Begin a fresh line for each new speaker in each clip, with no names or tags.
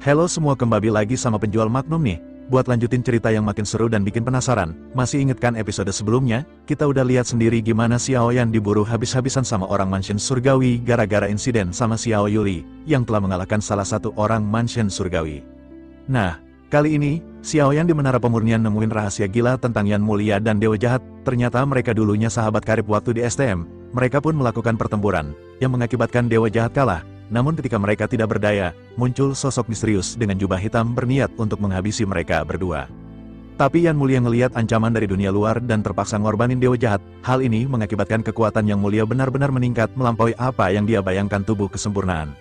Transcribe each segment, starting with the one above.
Halo semua, kembali lagi sama penjual Magnum nih. Buat lanjutin cerita yang makin seru dan bikin penasaran, masih inget kan episode sebelumnya? Kita udah lihat sendiri gimana Xiao Yan diburu habis-habisan sama orang mansion surgawi gara-gara insiden sama Xiao Yuli, yang telah mengalahkan salah satu orang mansion surgawi. Nah, kali ini, Xiao Yan di Menara Pemurnian nemuin rahasia gila tentang Yan Mulia dan Dewa Jahat. Ternyata mereka dulunya sahabat karib waktu di STM. Mereka pun melakukan pertempuran, yang mengakibatkan Dewa Jahat kalah. Namun ketika mereka tidak berdaya, muncul sosok misterius dengan jubah hitam berniat untuk menghabisi mereka berdua. Tapi Yan Mulia ngelihat ancaman dari dunia luar dan terpaksa ngorbanin Dewa Jahat. Hal ini mengakibatkan kekuatan Yang Mulia benar-benar meningkat melampaui apa yang dia bayangkan tubuh kesempurnaan.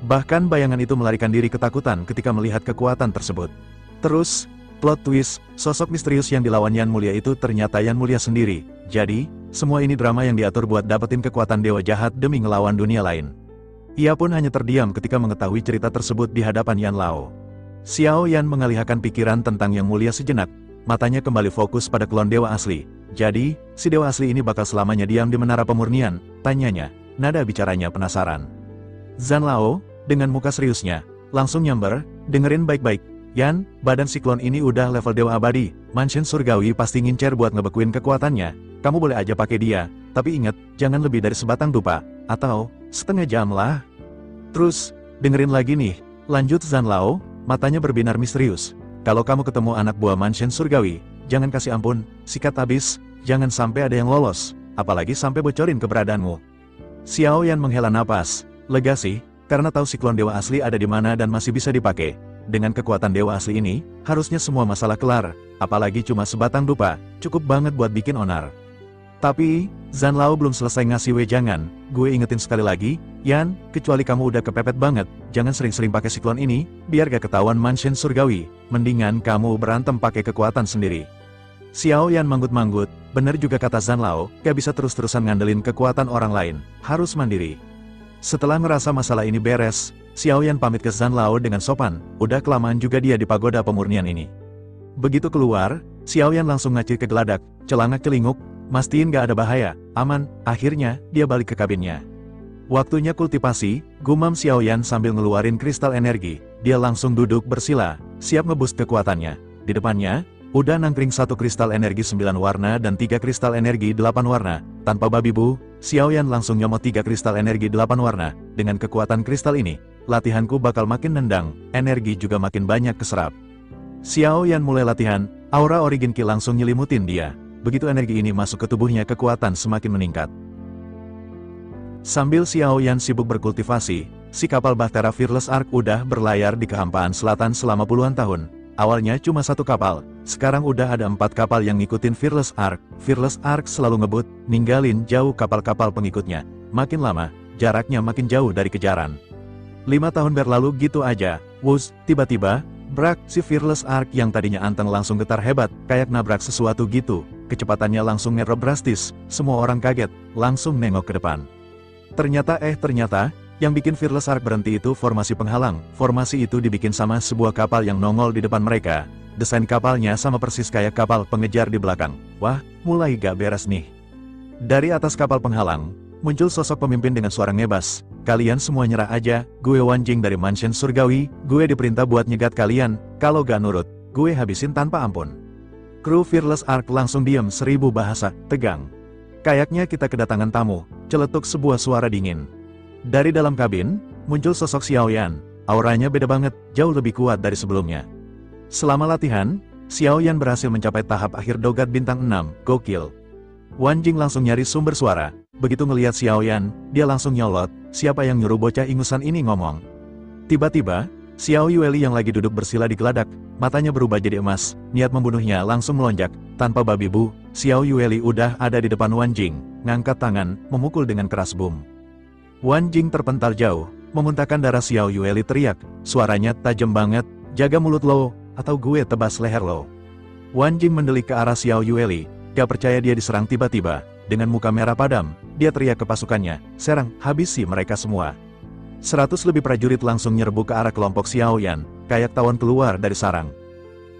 Bahkan bayangan itu melarikan diri ketakutan ketika melihat kekuatan tersebut. Terus, plot twist, sosok misterius yang dilawan Yan Mulia itu ternyata Yan Mulia sendiri. Jadi, semua ini drama yang diatur buat dapetin kekuatan Dewa Jahat demi ngelawan dunia lain. Ia pun hanya terdiam ketika mengetahui cerita tersebut di hadapan Yan Lao. Xiao Yan mengalihkan pikiran tentang Yang Mulia sejenak, matanya kembali fokus pada klon dewa asli. Jadi, si dewa asli ini bakal selamanya diam di Menara Pemurnian? Tanyanya, nada bicaranya penasaran. Zhan Lao, dengan muka seriusnya, langsung nyamber, dengerin baik-baik. Yan, badan si klon ini udah level dewa abadi, mansion surgawi pasti ngincer buat ngebekuin kekuatannya. Kamu boleh aja pakai dia, tapi ingat, jangan lebih dari sebatang dupa, atau setengah jam lah. Terus, dengerin lagi nih, lanjut Zhan Lao, matanya berbinar misterius. Kalau kamu ketemu anak buah mansion surgawi, jangan kasih ampun, sikat abis, jangan sampai ada yang lolos, apalagi sampai bocorin keberadaanmu. Xiao Yan menghela napas, lega sih, karena tahu siklon dewa asli ada di mana dan masih bisa dipakai. Dengan kekuatan dewa asli ini, harusnya semua masalah kelar, apalagi cuma sebatang dupa, cukup banget buat bikin onar. Tapi, Zhan Lao belum selesai ngasih wejangan. Gue ingetin sekali lagi, Yan, kecuali kamu udah kepepet banget, jangan sering-sering pakai siklon ini, biar gak ketahuan mansion surgawi. Mendingan kamu berantem pakai kekuatan sendiri. Xiao Yan manggut-manggut, bener juga kata Zhan Lao, gak bisa terus-terusan ngandelin kekuatan orang lain, harus mandiri. Setelah ngerasa masalah ini beres, Xiao Yan pamit ke Zhan Lao dengan sopan, udah kelamaan juga dia di pagoda pemurnian ini. Begitu keluar, Xiao Yan langsung ngacir ke geladak, celangak-celinguk, mastiin gak ada bahaya, aman. Akhirnya, dia balik ke kabinnya. Waktunya kultivasi, gumam Xiao Yan sambil ngeluarin kristal energi. Dia langsung duduk bersila, siap ngeboost kekuatannya. Di depannya, udah nangkring satu kristal energi 9 warna dan 3 kristal energi 8 warna. Tanpa babi bu, Xiao Yan langsung nyomot 3 kristal energi 8 warna. Dengan kekuatan kristal ini, latihanku bakal makin nendang, energi juga makin banyak keserap. Xiao Yan mulai latihan, aura origin ki langsung nyelimutin dia. Begitu energi ini masuk ke tubuhnya, kekuatan semakin meningkat. Sambil Xiao Yan sibuk berkultivasi, si kapal Bahtera Fearless Ark udah berlayar di kehampaan selatan selama puluhan tahun. Awalnya cuma satu kapal, sekarang udah ada 4 kapal yang ngikutin Fearless Ark. Fearless Ark selalu ngebut, ninggalin jauh kapal-kapal pengikutnya. Makin lama, jaraknya makin jauh dari kejaran. 5 tahun berlalu gitu aja, wush, tiba-tiba, brak, si Fearless Ark yang tadinya anteng langsung getar hebat, kayak nabrak sesuatu gitu. Kecepatannya langsung ngerop drastis, semua orang kaget, langsung nengok ke depan. Ternyata, yang bikin Fearless Ark berhenti itu formasi penghalang. Formasi itu dibikin sama sebuah kapal yang nongol di depan mereka. Desain kapalnya sama persis kayak kapal pengejar di belakang. Wah, mulai gak beres nih. Dari atas kapal penghalang, muncul sosok pemimpin dengan suara ngebas. Kalian semua nyerah aja, gue Wan Jing dari mansion surgawi, gue diperintah buat nyegat kalian, kalau gak nurut, gue habisin tanpa ampun. Kru Fearless Ark langsung diam, 1000 bahasa, tegang. Kayaknya kita kedatangan tamu, celetuk sebuah suara dingin. Dari dalam kabin, muncul sosok Xiao Yan. Auranya beda banget, jauh lebih kuat dari sebelumnya. Selama latihan, Xiao Yan berhasil mencapai tahap akhir dogat bintang 6, gokil. Wan Jing langsung nyari sumber suara. Begitu ngelihat Xiao Yan, dia langsung nyolot, siapa yang nyuruh bocah ingusan ini ngomong. Tiba-tiba, Xiao Yueli yang lagi duduk bersila di geladak, matanya berubah jadi emas, niat membunuhnya langsung melonjak. Tanpa babi bu, Xiao Yueli udah ada di depan Wan Jing, ngangkat tangan, memukul dengan keras boom. Wan Jing terpental jauh, memuntahkan darah. Xiao Yueli teriak, suaranya tajam banget, jaga mulut lo, atau gue tebas leher lo. Wan Jing mendelik ke arah Xiao Yueli, gak percaya dia diserang tiba-tiba. Dengan muka merah padam, dia teriak ke pasukannya, serang, habisi mereka semua. 100 lebih prajurit langsung nyerbu ke arah kelompok Xiao Yan, kayak tawon keluar dari sarang.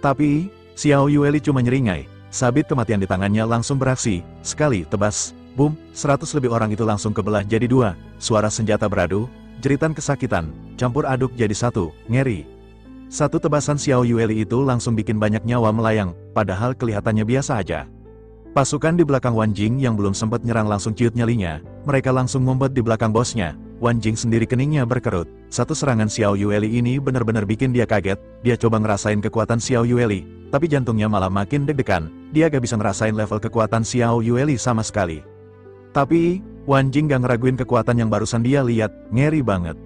Tapi, Xiao Yueli cuma nyeringai, sabit kematian di tangannya langsung beraksi, sekali tebas, boom, 100 lebih orang itu langsung kebelah jadi 2, suara senjata beradu, jeritan kesakitan, campur aduk jadi satu, ngeri. Satu tebasan Xiao Yueli itu langsung bikin banyak nyawa melayang, padahal kelihatannya biasa aja. Pasukan di belakang Wan Jing yang belum sempat nyerang langsung ciut nyalinya, mereka langsung ngumpet di belakang bosnya. Wan Jing sendiri keningnya berkerut. Satu serangan Xiao Yueli ini benar-benar bikin dia kaget. Dia coba ngerasain kekuatan Xiao Yueli, tapi jantungnya malah makin deg-degan. Dia gak bisa ngerasain level kekuatan Xiao Yueli sama sekali. Tapi, Wan Jing gak ngeraguin kekuatan yang barusan dia lihat, ngeri banget.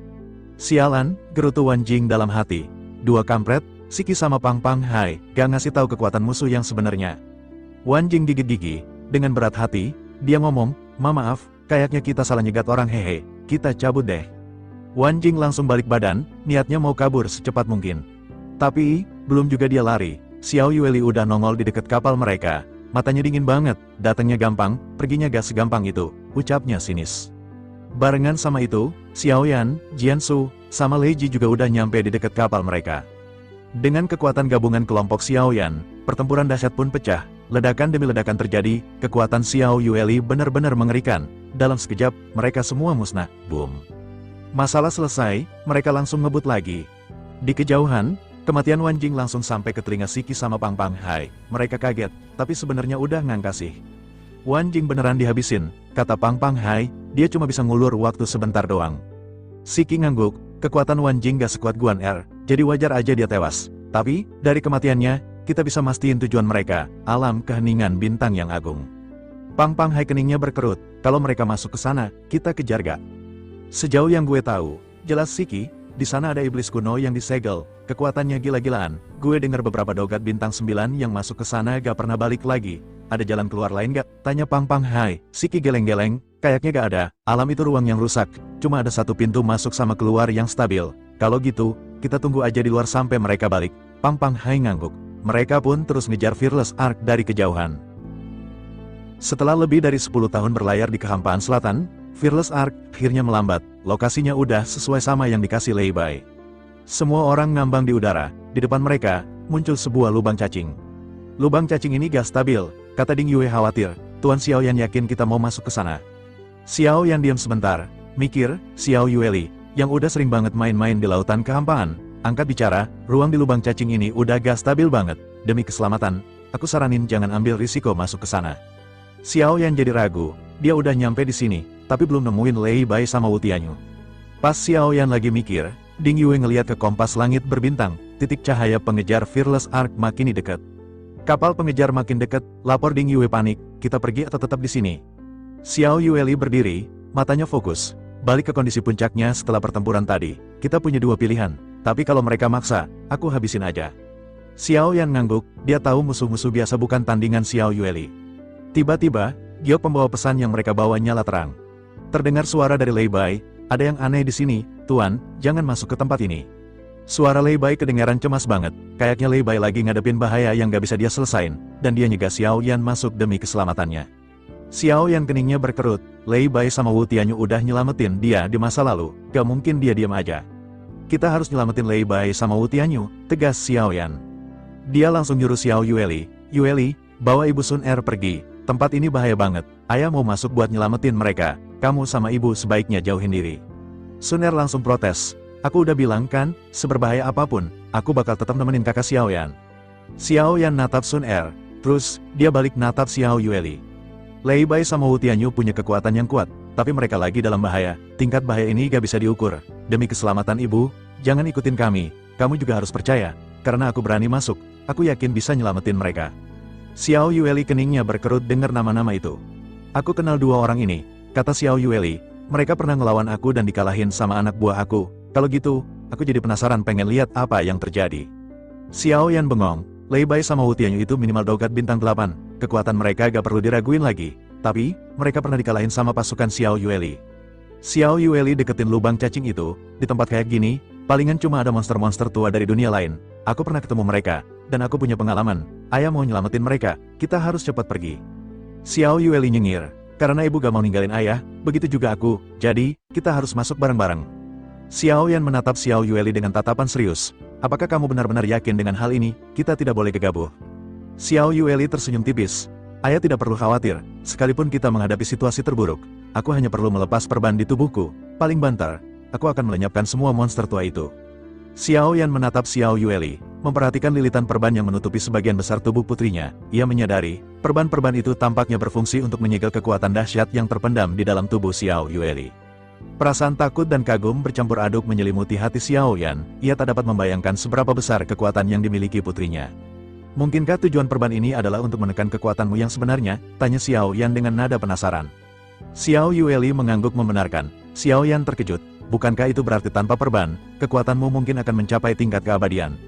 Sialan, gerutu Wan Jing dalam hati. Dua kampret, Siki sama Pang Pang Hai, gak ngasih tahu kekuatan musuh yang sebenarnya. Wan Jing gigit gigi, dengan berat hati, dia ngomong, maaf, kayaknya kita salah nyegat orang hehe, kita cabut deh. Wan Jing langsung balik badan, niatnya mau kabur secepat mungkin. Tapi, belum juga dia lari, Xiao Yueli udah nongol di dekat kapal mereka. Matanya dingin banget, datangnya gampang, perginya gak segampang itu, ucapnya sinis. Barengan sama itu, Xiao Yan, Jiansu, sama Lei Ji juga udah nyampe di dekat kapal mereka. Dengan kekuatan gabungan kelompok Xiao Yan, pertempuran dahsyat pun pecah. Ledakan demi ledakan terjadi, kekuatan Xiao Yueli benar-benar mengerikan. Dalam sekejap, mereka semua musnah, boom. Masalah selesai, mereka langsung ngebut lagi. Di kejauhan, kematian Wan Jing langsung sampai ke telinga Siki sama Pang Pang Hai. Mereka kaget, tapi sebenarnya udah ngangkasih. Wan Jing beneran dihabisin, kata Pang Pang Hai, dia cuma bisa ngulur waktu sebentar doang. Siki ngangguk, kekuatan Wan Jing gak sekuat Guan Er, jadi wajar aja dia tewas. Tapi, dari kematiannya, kita bisa mastiin tujuan mereka, alam keheningan bintang yang agung. Pang Pang Hai keningnya berkerut, kalau mereka masuk ke sana, kita kejar gak? Sejauh yang gue tahu, jelas Siki, di sana ada iblis kuno yang disegel, kekuatannya gila-gilaan. Gue dengar beberapa dogat bintang 9 yang masuk ke sana gak pernah balik lagi. Ada jalan keluar lain gak? Tanya Pang Pang Hai. Siki geleng-geleng, kayaknya gak ada, alam itu ruang yang rusak, cuma ada satu pintu masuk sama keluar yang stabil. Kalau gitu, kita tunggu aja di luar sampai mereka balik. Pang Pang Hai ngangguk. Mereka pun terus ngejar Fearless Ark dari kejauhan. Setelah lebih dari 10 tahun berlayar di kehampaan selatan, Fearless Ark akhirnya melambat. Lokasinya udah sesuai sama yang dikasih Lei Bai. Semua orang ngambang di udara. Di depan mereka, muncul sebuah lubang cacing. Lubang cacing ini gak stabil, kata Ding Yue khawatir. Tuan Xiao Yan yakin kita mau masuk ke sana. Xiao Yan diam sebentar, mikir, Xiao Yueli, yang udah sering banget main-main di lautan kehampaan. Angkat bicara, ruang di lubang cacing ini udah gak stabil banget. Demi keselamatan, aku saranin jangan ambil risiko masuk ke sana. Xiao Yan jadi ragu, dia udah nyampe di sini, tapi belum nemuin Lei Bai sama Wu Tianyu. Pas Xiao Yan lagi mikir, Ding Yue ngeliat ke kompas langit berbintang, titik cahaya pengejar Fearless Ark makin dekat. Kapal pengejar makin dekat, lapor Ding Yue panik, kita pergi atau tetap di sini? Xiao Yueli berdiri, matanya fokus, balik ke kondisi puncaknya setelah pertempuran tadi. Kita punya dua pilihan. Tapi kalau mereka maksa, aku habisin aja. Xiao Yan ngangguk, dia tahu musuh-musuh biasa bukan tandingan Xiao Yueli. Tiba-tiba, giok pembawa pesan yang mereka bawa nyala terang. Terdengar suara dari Lei Bai, ada yang aneh di sini, Tuan, jangan masuk ke tempat ini. Suara Lei Bai kedengaran cemas banget, kayaknya Lei Bai lagi ngadepin bahaya yang gak bisa dia selesain, dan dia nyegah Xiao Yan masuk demi keselamatannya. Xiao Yan keningnya berkerut, Lei Bai sama Wu Tianyu udah nyelamatin dia di masa lalu, gak mungkin dia diam aja. Kita harus nyelamatin Lei Bai sama Wu Tianyu, tegas Xiao Yan. Dia langsung nyuruh Xiao Yueli, Yueli, bawa Ibu Sun Er pergi, tempat ini bahaya banget, ayah mau masuk buat nyelamatin mereka, kamu sama ibu sebaiknya jauhin diri. Sun Er langsung protes, aku udah bilang kan, seberbahaya apapun, aku bakal tetap nemenin kakak Xiao Yan. Xiao Yan natap Sun Er, terus, dia balik natap Xiao Yueli. Lei Bai sama Wu Tianyu punya kekuatan yang kuat, tapi mereka lagi dalam bahaya, tingkat bahaya ini gak bisa diukur. Demi keselamatan ibu, jangan ikutin kami, kamu juga harus percaya, karena aku berani masuk, aku yakin bisa nyelamatin mereka. Xiao Yueli keningnya berkerut dengar nama-nama itu. Aku kenal dua orang ini, kata Xiao Yueli, mereka pernah ngelawan aku dan dikalahin sama anak buah aku, kalau gitu, aku jadi penasaran pengen lihat apa yang terjadi. Xiao Yan bengong, Lei Bai sama Wu Tianyu itu minimal dogat bintang 8, kekuatan mereka gak perlu diraguin lagi, tapi, mereka pernah dikalahin sama pasukan Xiao Yueli. Xiao Yueli deketin lubang cacing itu, di tempat kayak gini, palingan cuma ada monster-monster tua dari dunia lain. Aku pernah ketemu mereka, dan aku punya pengalaman. Ayah mau nyelamatin mereka, kita harus cepat pergi. Xiao Yueli nyengir, karena ibu gak mau ninggalin ayah, begitu juga aku, jadi, kita harus masuk bareng-bareng. Xiao Yan menatap Xiao Yueli dengan tatapan serius. Apakah kamu benar-benar yakin dengan hal ini, kita tidak boleh gegabah? Xiao Yueli tersenyum tipis. Ayah tidak perlu khawatir, sekalipun kita menghadapi situasi terburuk, aku hanya perlu melepas perban di tubuhku, paling banter, aku akan melenyapkan semua monster tua itu. Xiao Yan menatap Xiao Yueli, memperhatikan lilitan perban yang menutupi sebagian besar tubuh putrinya. Ia menyadari, perban-perban itu tampaknya berfungsi untuk menyegel kekuatan dahsyat yang terpendam di dalam tubuh Xiao Yueli. Perasaan takut dan kagum bercampur aduk menyelimuti hati Xiao Yan. Ia tak dapat membayangkan seberapa besar kekuatan yang dimiliki putrinya. Mungkinkah tujuan perban ini adalah untuk menekan kekuatanmu yang sebenarnya? Tanya Xiao Yan dengan nada penasaran. Xiao Yueli mengangguk membenarkan. Xiao Yan terkejut. Bukankah itu berarti tanpa perban, kekuatanmu mungkin akan mencapai tingkat keabadian?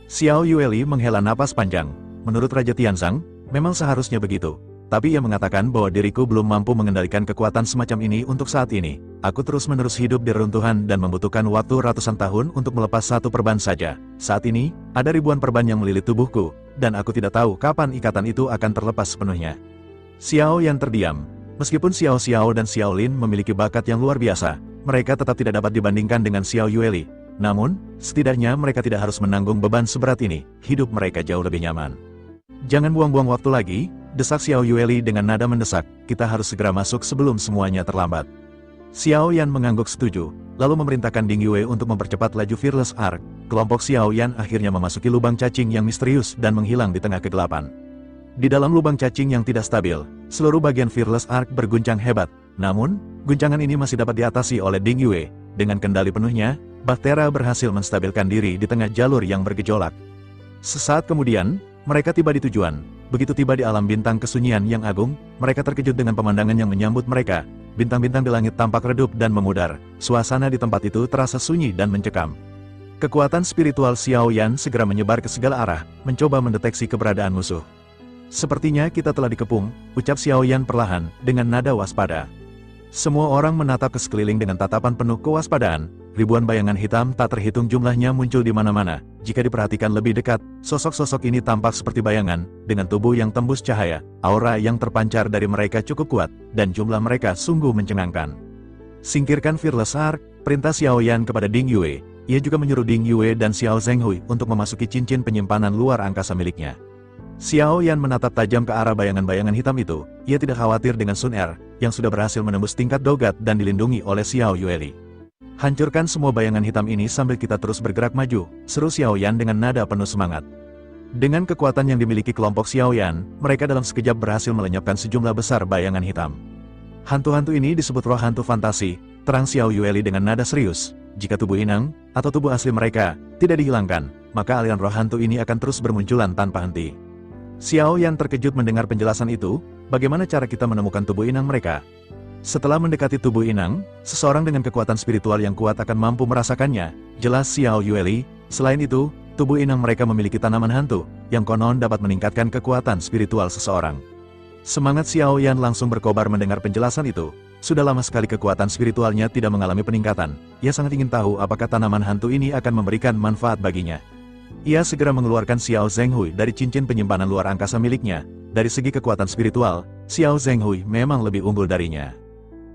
Xiao Yueli menghela napas panjang. Menurut Raja Tianzang, memang seharusnya begitu. Tapi ia mengatakan bahwa diriku belum mampu mengendalikan kekuatan semacam ini untuk saat ini. Aku terus-menerus hidup di reruntuhan dan membutuhkan waktu ratusan tahun untuk melepas satu perban saja. Saat ini, ada ribuan perban yang melilit tubuhku, dan aku tidak tahu kapan ikatan itu akan terlepas sepenuhnya. Xiao Yan terdiam. Meskipun Xiao Xiao dan Xiao Lin memiliki bakat yang luar biasa, mereka tetap tidak dapat dibandingkan dengan Xiao Yueli. Namun, setidaknya mereka tidak harus menanggung beban seberat ini. Hidup mereka jauh lebih nyaman. Jangan buang-buang waktu lagi, desak Xiao Yueli dengan nada mendesak. Kita harus segera masuk sebelum semuanya terlambat. Xiao Yan mengangguk setuju, lalu memerintahkan Ding Yue untuk mempercepat laju Fearless Arc. Kelompok Xiao Yan akhirnya memasuki lubang cacing yang misterius dan menghilang di tengah kegelapan. Di dalam lubang cacing yang tidak stabil, seluruh bagian Fearless Arc berguncang hebat. Namun, guncangan ini masih dapat diatasi oleh Ding Yue. Dengan kendali penuhnya, Bahtera berhasil menstabilkan diri di tengah jalur yang bergejolak. Sesaat kemudian, mereka tiba di tujuan. Begitu tiba di alam bintang kesunyian yang agung, mereka terkejut dengan pemandangan yang menyambut mereka. Bintang-bintang di langit tampak redup dan memudar. Suasana di tempat itu terasa sunyi dan mencekam. Kekuatan spiritual Xiao Yan segera menyebar ke segala arah, mencoba mendeteksi keberadaan musuh. Sepertinya kita telah dikepung, ucap Xiao Yan perlahan, dengan nada waspada. Semua orang menatap ke sekeliling dengan tatapan penuh kewaspadaan. Ribuan bayangan hitam tak terhitung jumlahnya muncul di mana-mana. Jika diperhatikan lebih dekat, sosok-sosok ini tampak seperti bayangan, dengan tubuh yang tembus cahaya. Aura yang terpancar dari mereka cukup kuat, dan jumlah mereka sungguh mencengangkan. Singkirkan Fearless Arc, perintah Xiao Yan kepada Ding Yue. Ia juga menyuruh Ding Yue dan Xiao Zhenghui untuk memasuki cincin penyimpanan luar angkasa miliknya. Xiao Yan menatap tajam ke arah bayangan-bayangan hitam itu. Ia tidak khawatir dengan Sun Er, yang sudah berhasil menembus tingkat dogat dan dilindungi oleh Xiao Yueli. Hancurkan semua bayangan hitam ini sambil kita terus bergerak maju, seru Xiao Yan dengan nada penuh semangat. Dengan kekuatan yang dimiliki kelompok Xiao Yan, mereka dalam sekejap berhasil melenyapkan sejumlah besar bayangan hitam. Hantu-hantu ini disebut roh hantu fantasi, terang Xiao Yueli dengan nada serius. Jika tubuh inang, atau tubuh asli mereka, tidak dihilangkan, maka aliran roh hantu ini akan terus bermunculan tanpa henti. Xiao Yan terkejut mendengar penjelasan itu. Bagaimana cara kita menemukan tubuh inang mereka? Setelah mendekati tubuh inang, seseorang dengan kekuatan spiritual yang kuat akan mampu merasakannya, jelas Xiao Yueli. Selain itu, tubuh inang mereka memiliki tanaman hantu, yang konon dapat meningkatkan kekuatan spiritual seseorang. Semangat Xiao Yan langsung berkobar mendengar penjelasan itu. Sudah lama sekali kekuatan spiritualnya tidak mengalami peningkatan. Ia sangat ingin tahu apakah tanaman hantu ini akan memberikan manfaat baginya. Ia segera mengeluarkan Xiao Zhenghui dari cincin penyimpanan luar angkasa miliknya. Dari segi kekuatan spiritual, Xiao Zhenghui memang lebih unggul darinya.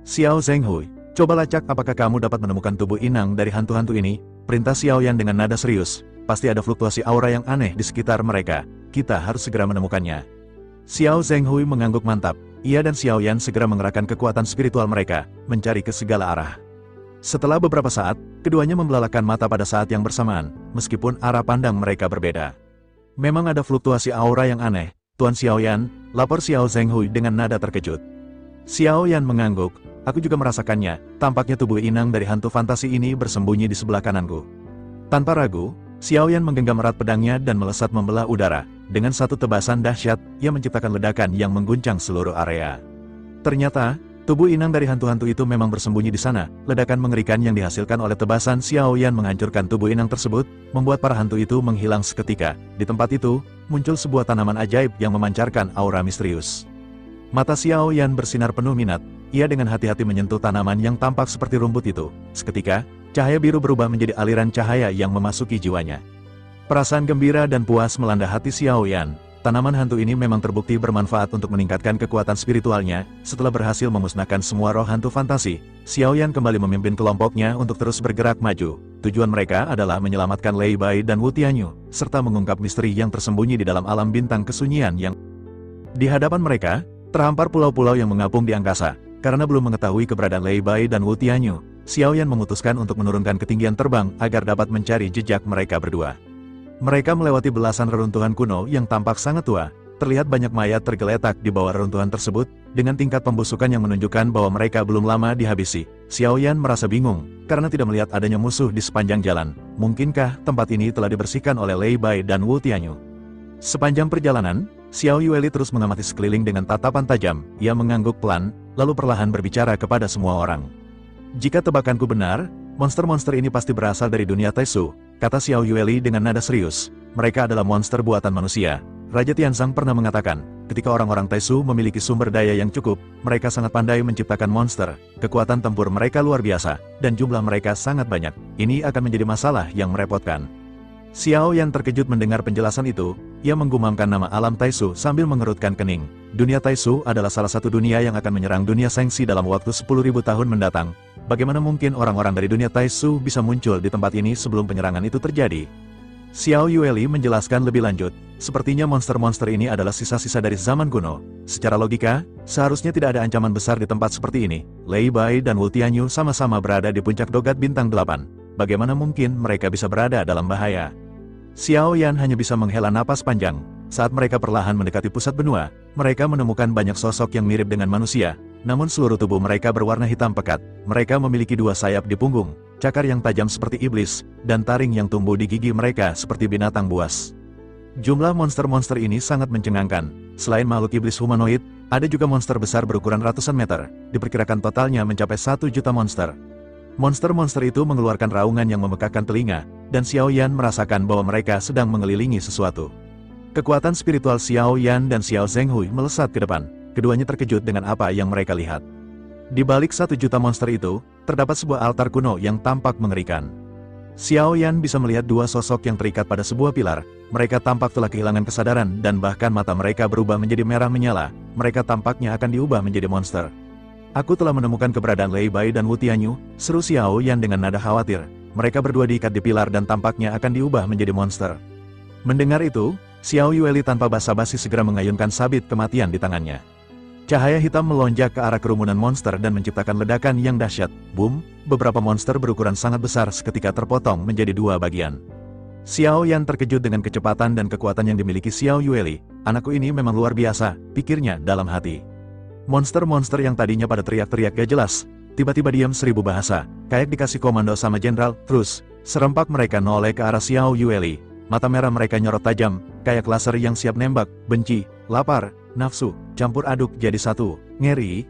Xiao Zhenghui, coba lacak apakah kamu dapat menemukan tubuh inang dari hantu-hantu ini, perintah Xiao Yan dengan nada serius. Pasti ada fluktuasi aura yang aneh di sekitar mereka. Kita harus segera menemukannya. Xiao Zhenghui mengangguk mantap. Ia dan Xiao Yan segera mengerahkan kekuatan spiritual mereka, mencari ke segala arah. Setelah beberapa saat, keduanya membelalakan mata pada saat yang bersamaan, meskipun arah pandang mereka berbeda. Memang ada fluktuasi aura yang aneh, Tuan Xiao Yan, lapor Xiao Zhenghui dengan nada terkejut. Xiao Yan mengangguk, aku juga merasakannya, tampaknya tubuh inang dari hantu fantasi ini bersembunyi di sebelah kananku. Tanpa ragu, Xiao Yan menggenggam erat pedangnya dan melesat membelah udara. Dengan satu tebasan dahsyat, ia menciptakan ledakan yang mengguncang seluruh area. Ternyata, tubuh inang dari hantu-hantu itu memang bersembunyi di sana. Ledakan mengerikan yang dihasilkan oleh tebasan Xiao Yan menghancurkan tubuh inang tersebut, membuat para hantu itu menghilang seketika. Di tempat itu, muncul sebuah tanaman ajaib yang memancarkan aura misterius. Mata Xiao Yan bersinar penuh minat. Ia dengan hati-hati menyentuh tanaman yang tampak seperti rumput itu. Seketika, cahaya biru berubah menjadi aliran cahaya yang memasuki jiwanya. Perasaan gembira dan puas melanda hati Xiao Yan. Tanaman hantu ini memang terbukti bermanfaat untuk meningkatkan kekuatan spiritualnya. Setelah berhasil memusnahkan semua roh hantu fantasi, Xiao Yan kembali memimpin kelompoknya untuk terus bergerak maju. Tujuan mereka adalah menyelamatkan Lei Bai dan Wu Tianyu, serta mengungkap misteri yang tersembunyi di dalam alam bintang kesunyian yang... Di hadapan mereka, terhampar pulau-pulau yang mengapung di angkasa. Karena belum mengetahui keberadaan Lei Bai dan Wu Tianyu, Xiao Yan memutuskan untuk menurunkan ketinggian terbang agar dapat mencari jejak mereka berdua. Mereka melewati belasan reruntuhan kuno yang tampak sangat tua. Terlihat banyak mayat tergeletak di bawah reruntuhan tersebut, dengan tingkat pembusukan yang menunjukkan bahwa mereka belum lama dihabisi. Xiao Yan merasa bingung, karena tidak melihat adanya musuh di sepanjang jalan. Mungkinkah tempat ini telah dibersihkan oleh Lei Bai dan Wu Tianyu? Sepanjang perjalanan, Xiao Yueli terus mengamati sekeliling dengan tatapan tajam. Ia mengangguk pelan, lalu perlahan berbicara kepada semua orang. Jika tebakanku benar, monster-monster ini pasti berasal dari dunia Taisu, kata Xiao Yueli dengan nada serius. Mereka adalah monster buatan manusia. Raja Tianzang pernah mengatakan, ketika orang-orang Taisu memiliki sumber daya yang cukup, mereka sangat pandai menciptakan monster. Kekuatan tempur mereka luar biasa, dan jumlah mereka sangat banyak. Ini akan menjadi masalah yang merepotkan. Xiao Yan terkejut mendengar penjelasan itu. Ia menggumamkan nama alam Taisu sambil mengerutkan kening. Dunia Taisu adalah salah satu dunia yang akan menyerang dunia Shengxi dalam waktu 10.000 tahun mendatang. Bagaimana mungkin orang-orang dari dunia Taisu bisa muncul di tempat ini sebelum penyerangan itu terjadi? Xiao Yueli menjelaskan lebih lanjut, sepertinya monster-monster ini adalah sisa-sisa dari zaman kuno. Secara logika, seharusnya tidak ada ancaman besar di tempat seperti ini. Lei Bai dan Wu Tianyu sama-sama berada di puncak dogat bintang 8. Bagaimana mungkin mereka bisa berada dalam bahaya? Xiao Yan hanya bisa menghela napas panjang. Saat mereka perlahan mendekati pusat benua, mereka menemukan banyak sosok yang mirip dengan manusia. Namun seluruh tubuh mereka berwarna hitam pekat. Mereka memiliki dua sayap di punggung, cakar yang tajam seperti iblis, dan taring yang tumbuh di gigi mereka seperti binatang buas. Jumlah monster-monster ini sangat mencengangkan. Selain makhluk iblis humanoid, ada juga monster besar berukuran ratusan meter. Diperkirakan totalnya mencapai 1 juta monster. Monster-monster itu mengeluarkan raungan yang memekakkan telinga, dan Xiao Yan merasakan bahwa mereka sedang mengelilingi sesuatu. Kekuatan spiritual Xiao Yan dan Xiao Zhenghui melesat ke depan. Keduanya terkejut dengan apa yang mereka lihat. Di balik 1 juta monster itu, terdapat sebuah altar kuno yang tampak mengerikan. Xiao Yan bisa melihat dua sosok yang terikat pada sebuah pilar. Mereka tampak telah kehilangan kesadaran dan bahkan mata mereka berubah menjadi merah menyala. Mereka tampaknya akan diubah menjadi monster. Aku telah menemukan keberadaan Lei Bai dan Wu Tianyu, seru Xiao Yan dengan nada khawatir. Mereka berdua diikat di pilar dan tampaknya akan diubah menjadi monster. Mendengar itu, Xiao Yueli tanpa basa-basi segera mengayunkan sabit kematian di tangannya. Cahaya hitam melonjak ke arah kerumunan monster dan menciptakan ledakan yang dahsyat. Boom, beberapa monster berukuran sangat besar seketika terpotong menjadi dua bagian. Xiao Yan terkejut dengan kecepatan dan kekuatan yang dimiliki Xiao Yueli. Anakku ini memang luar biasa, pikirnya dalam hati. Monster-monster yang tadinya pada teriak-teriak gak jelas, tiba-tiba diam 1000 bahasa, kayak dikasih komando sama jenderal. Terus, serempak mereka noleh ke arah Xiao Yueli. Mata merah mereka nyorot tajam, kayak laser yang siap nembak. Benci, lapar, nafsu, campur aduk jadi satu. Ngeri.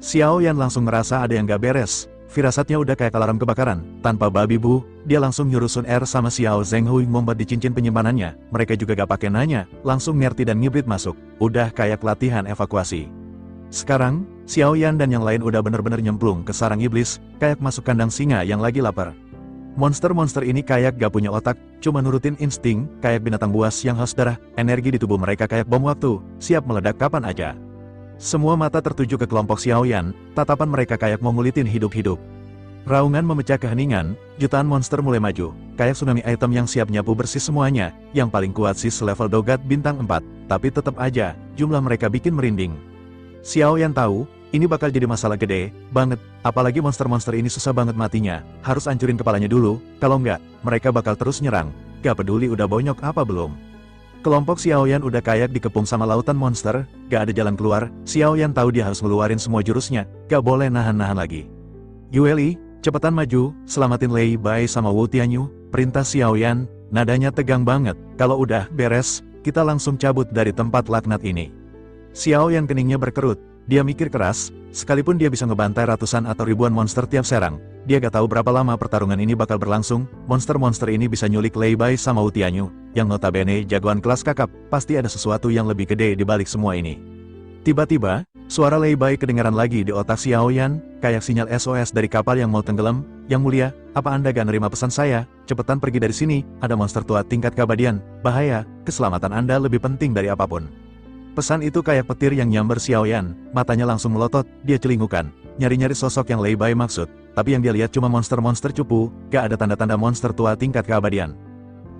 Xiao Yan langsung ngerasa ada yang gak beres. Firasatnya udah kayak alarm kebakaran. Tanpa babi bu, dia langsung nyuruh Sun Er sama Xiao Zhenghui ngumpet di cincin penyimpanannya. Mereka juga gak pakai nanya, langsung ngerti dan ngibrit masuk. Udah kayak latihan evakuasi. Sekarang, Xiao Yan dan yang lain udah bener-bener nyemplung ke sarang iblis, kayak masuk kandang singa yang lagi lapar. Monster-monster ini kayak gak punya otak, cuma nurutin insting, kayak binatang buas yang haus darah. Energi di tubuh mereka kayak bom waktu, siap meledak kapan aja. Semua mata tertuju ke kelompok Xiao Yan, tatapan mereka kayak mau ngulitin hidup-hidup. Raungan memecah keheningan, jutaan monster mulai maju, kayak tsunami item yang siap nyapu bersih semuanya. Yang paling kuat sih selevel dogat bintang 4, tapi tetap aja, jumlah mereka bikin merinding. Xiao Yan tahu, ini bakal jadi masalah gede banget, apalagi monster-monster ini susah banget matinya. Harus hancurin kepalanya dulu, kalau enggak, mereka bakal terus nyerang. Gak peduli udah bonyok apa belum. Kelompok Xiao Yan udah kayak dikepung sama lautan monster, gak ada jalan keluar. Xiao Yan tahu dia harus ngeluarin semua jurusnya, gak boleh nahan-nahan lagi. Yueli, cepetan maju, selamatin Lei Bai sama Wu Tianyu, perintah Xiao Yan, nadanya tegang banget. Kalau udah beres, kita langsung cabut dari tempat laknat ini. Xiao Yan keningnya berkerut. Dia mikir keras, sekalipun dia bisa ngebantai ratusan atau ribuan monster tiap serang, dia gak tahu berapa lama pertarungan ini bakal berlangsung. Monster-monster ini bisa nyulik Lei Bai sama Wu Tianyu, yang notabene jagoan kelas kakap. Pasti ada sesuatu yang lebih gede di balik semua ini. Tiba-tiba, suara Lei Bai kedengaran lagi di otak Xiao Yan, kayak sinyal SOS dari kapal yang mau tenggelam. Yang mulia, apa Anda gak nerima pesan saya? Cepetan pergi dari sini, ada monster tua tingkat keabadian. Bahaya, keselamatan Anda lebih penting dari apapun. Pesan itu kayak petir yang nyamber Xiao Yan, matanya langsung melotot, dia celingukan, nyari-nyari sosok yang Lei Bai maksud, tapi yang dia lihat cuma monster-monster cupu, gak ada tanda-tanda monster tua tingkat keabadian.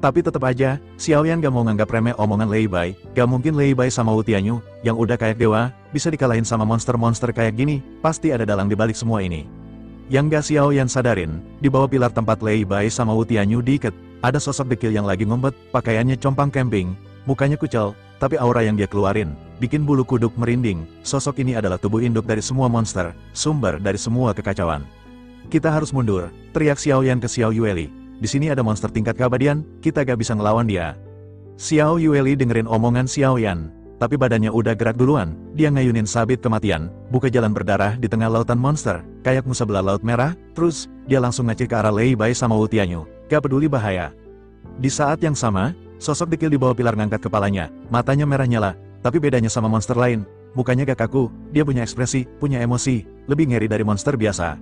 Tapi tetap aja, Xiao Yan gak mau nganggap remeh omongan Lei Bai, gak mungkin Lei Bai sama Wu Tianyu, yang udah kayak dewa, bisa dikalahin sama monster-monster kayak gini, pasti ada dalang di balik semua ini. Yang gak Xiao Yan sadarin, di bawah pilar tempat Lei Bai sama Wu Tianyu diikat, ada sosok dekil yang lagi ngumpet, pakaiannya compang camping, mukanya kucel, tapi aura yang dia keluarin bikin bulu kuduk merinding. Sosok ini adalah tubuh induk dari semua monster, sumber dari semua kekacauan. Kita harus mundur, teriak Xiao Yan ke Xiao Yueli. Di sini ada monster tingkat keabadian, kita gak bisa ngelawan dia. Xiao Yueli dengerin omongan Xiao Yan, tapi badannya udah gerak duluan. Dia ngayunin sabit kematian, buka jalan berdarah di tengah lautan monster, kayak musa belah laut merah. Terus, dia langsung ngacir ke arah Lei Bai sama Wu Tianyu, gak peduli bahaya. Di saat yang sama, sosok dekil di bawah pilar ngangkat kepalanya, matanya merah nyala, tapi bedanya sama monster lain, mukanya gak kaku, dia punya ekspresi, punya emosi, lebih ngeri dari monster biasa.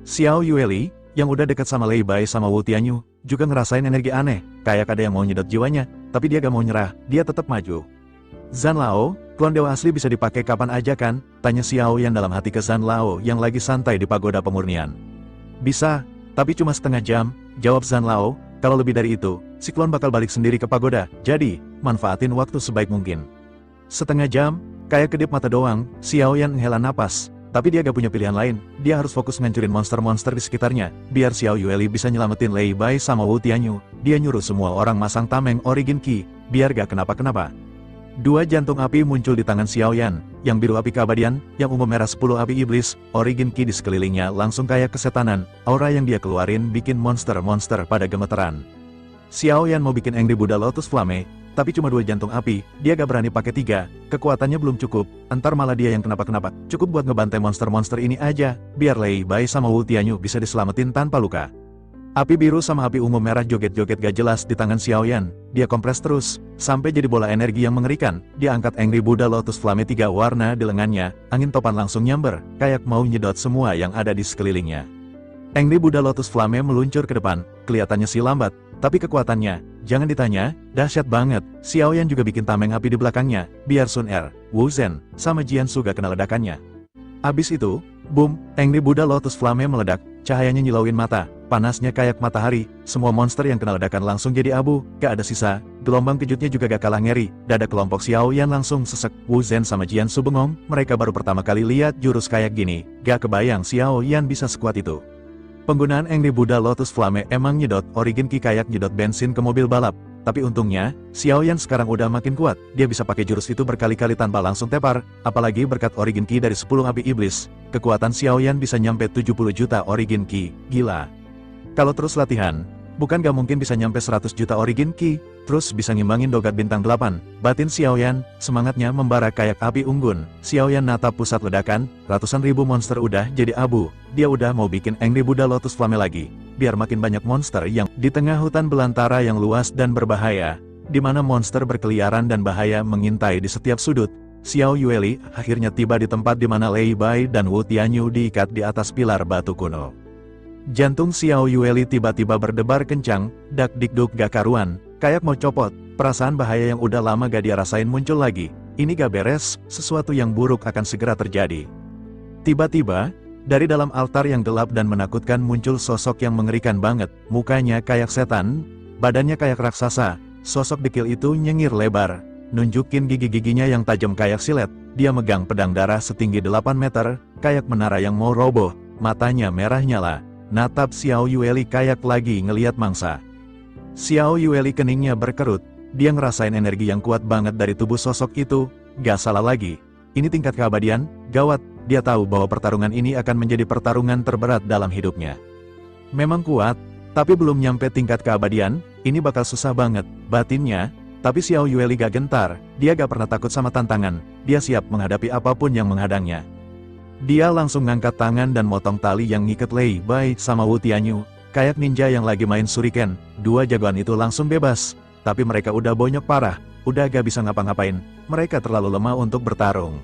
Xiao Yueli, yang udah dekat sama Lei Bai sama Wu Tianyu, juga ngerasain energi aneh, kayak ada yang mau nyedot jiwanya, tapi dia gak mau nyerah, dia tetap maju. Zhan Lao, klon dewa asli bisa dipakai kapan aja kan? Tanya Xiao Yan dalam hati ke Zhan Lao yang lagi santai di pagoda pemurnian. Bisa, tapi cuma setengah jam, jawab Zhan Lao. Kalau lebih dari itu, si klon bakal balik sendiri ke pagoda, jadi, manfaatin waktu sebaik mungkin. Setengah jam, kayak kedip mata doang, Xiao Yan menghela napas. Tapi dia gak punya pilihan lain, dia harus fokus ngancurin monster-monster di sekitarnya, biar Xiao Yueli bisa nyelamatin Lei Bai sama Wu Tianyu. Dia nyuruh semua orang masang tameng Origin Ki, biar gak kenapa-kenapa. Dua jantung api muncul di tangan Xiao Yan, yang biru api keabadian, yang ungu merah 10 api iblis, Origin Ki di sekelilingnya langsung kayak kesetanan, aura yang dia keluarin bikin monster-monster pada gemeteran. Xiao Yan mau bikin Angry Buddha Lotus Flame, tapi cuma 2 jantung api, dia gak berani pakai 3, kekuatannya belum cukup, entar malah dia yang kenapa-kenapa, cukup buat ngebantai monster-monster ini aja, biar Lei Bai sama Wu Tianyu bisa diselamatin tanpa luka. Api biru sama api ungu merah joget-joget gak jelas di tangan Xiao Yan, dia kompres terus, sampai jadi bola energi yang mengerikan. Dia angkat Angry Buddha Lotus Flame 3 warna di lengannya, angin topan langsung nyamber, kayak mau nyedot semua yang ada di sekelilingnya. Angry Buddha Lotus Flame meluncur ke depan, kelihatannya sih lambat, tapi kekuatannya, jangan ditanya, dahsyat banget. Xiao Yan juga bikin tameng api di belakangnya, biar Sun Er, Wu Zhen, sama Jian Su gak kena ledakannya. Abis itu, boom, Angry Buddha Lotus Flame meledak, cahayanya nyilauin mata, panasnya kayak matahari, semua monster yang kena ledakan langsung jadi abu, gak ada sisa, gelombang kejutnya juga gak kalah ngeri, dada kelompok Xiao Yan langsung sesek, Wu Zhen sama Jian Su bengong, mereka baru pertama kali lihat jurus kayak gini, gak kebayang Xiao Yan bisa sekuat itu. Penggunaan Angry Buddha Lotus Flame emang nyedot Origin Ki kayak nyedot bensin ke mobil balap, tapi untungnya, Xiao Yan sekarang udah makin kuat, dia bisa pakai jurus itu berkali-kali tanpa langsung tepar, apalagi berkat Origin Ki dari 10 api iblis, kekuatan Xiao Yan bisa nyampe 70 juta Origin Ki, gila. Kalau terus latihan, bukan gak mungkin bisa nyampe 100 juta Origin Ki, terus bisa ngimbangin dogat bintang 8, batin Xiao Yan, semangatnya membara kayak api unggun. Xiao Yan natap pusat ledakan, ratusan ribu monster udah jadi abu, dia udah mau bikin Angry Buddha Lotus Flame lagi, biar makin banyak monster yang di tengah hutan belantara yang luas dan berbahaya, di mana monster berkeliaran dan bahaya mengintai di setiap sudut. Xiao Yueli akhirnya tiba di tempat di mana Lei Bai dan Wu Tianyu diikat di atas pilar batu kuno. Jantung Xiao Yueli tiba-tiba berdebar kencang, dak-dikduk gak karuan, kayak mau copot, perasaan bahaya yang udah lama gak dia rasain muncul lagi, ini gak beres, sesuatu yang buruk akan segera terjadi. Tiba-tiba, dari dalam altar yang gelap dan menakutkan muncul sosok yang mengerikan banget, mukanya kayak setan, badannya kayak raksasa, sosok dekil itu nyengir lebar, nunjukin gigi-giginya yang tajam kayak silet, dia megang pedang darah setinggi 8 meter, kayak menara yang mau roboh, matanya merah nyala. Natap Xiao Yueli kayak lagi ngeliat mangsa. Xiao Yueli keningnya berkerut, dia ngerasain energi yang kuat banget dari tubuh sosok itu, gak salah lagi. Ini tingkat keabadian, gawat, dia tahu bahwa pertarungan ini akan menjadi pertarungan terberat dalam hidupnya. Memang kuat, tapi belum nyampe tingkat keabadian, ini bakal susah banget, batinnya, tapi Xiao Yueli gak gentar, dia gak pernah takut sama tantangan, dia siap menghadapi apapun yang menghadangnya. Dia langsung ngangkat tangan dan motong tali yang ngikat Lei Bai sama Wu Tianyu, kayak ninja yang lagi main shuriken, dua jagoan itu langsung bebas, tapi mereka udah bonyok parah, udah gak bisa ngapa-ngapain, mereka terlalu lemah untuk bertarung.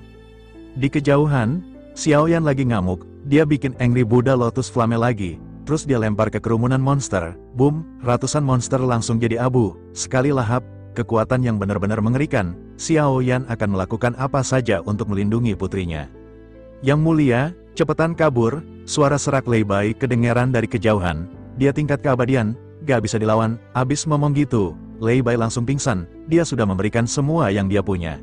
Di kejauhan, Xiao Yan lagi ngamuk, dia bikin Angry Buddha Lotus Flame lagi, terus dia lempar ke kerumunan monster, boom, ratusan monster langsung jadi abu, sekali lahap, kekuatan yang benar-benar mengerikan, Xiao Yan akan melakukan apa saja untuk melindungi putrinya. Yang mulia, cepetan kabur, suara serak Lei Bai kedengeran dari kejauhan, dia tingkat keabadian, gak bisa dilawan, abis ngomong gitu, Lei Bai langsung pingsan, dia sudah memberikan semua yang dia punya.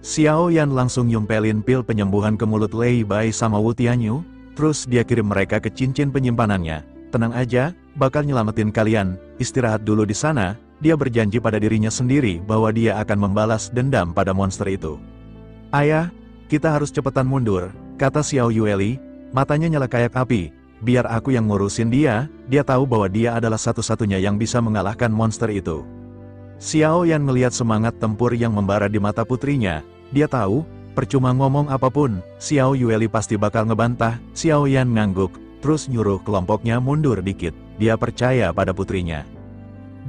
Xiao Yan langsung nyumpelin pil penyembuhan ke mulut Lei Bai sama Wu Tianyu, terus dia kirim mereka ke cincin penyimpanannya. Tenang aja, bakal nyelamatin kalian, istirahat dulu di sana. Dia berjanji pada dirinya sendiri bahwa dia akan membalas dendam pada monster itu. Ayah, kita harus cepetan mundur, kata Xiao Yueli, matanya nyala kayak api. Biar aku yang ngurusin dia tahu bahwa dia adalah satu-satunya yang bisa mengalahkan monster itu. Xiao Yan melihat semangat tempur yang membara di mata putrinya. Dia tahu, percuma ngomong apapun, Xiao Yueli pasti bakal ngebantah. Xiao Yan ngangguk, terus nyuruh kelompoknya mundur dikit. Dia percaya pada putrinya.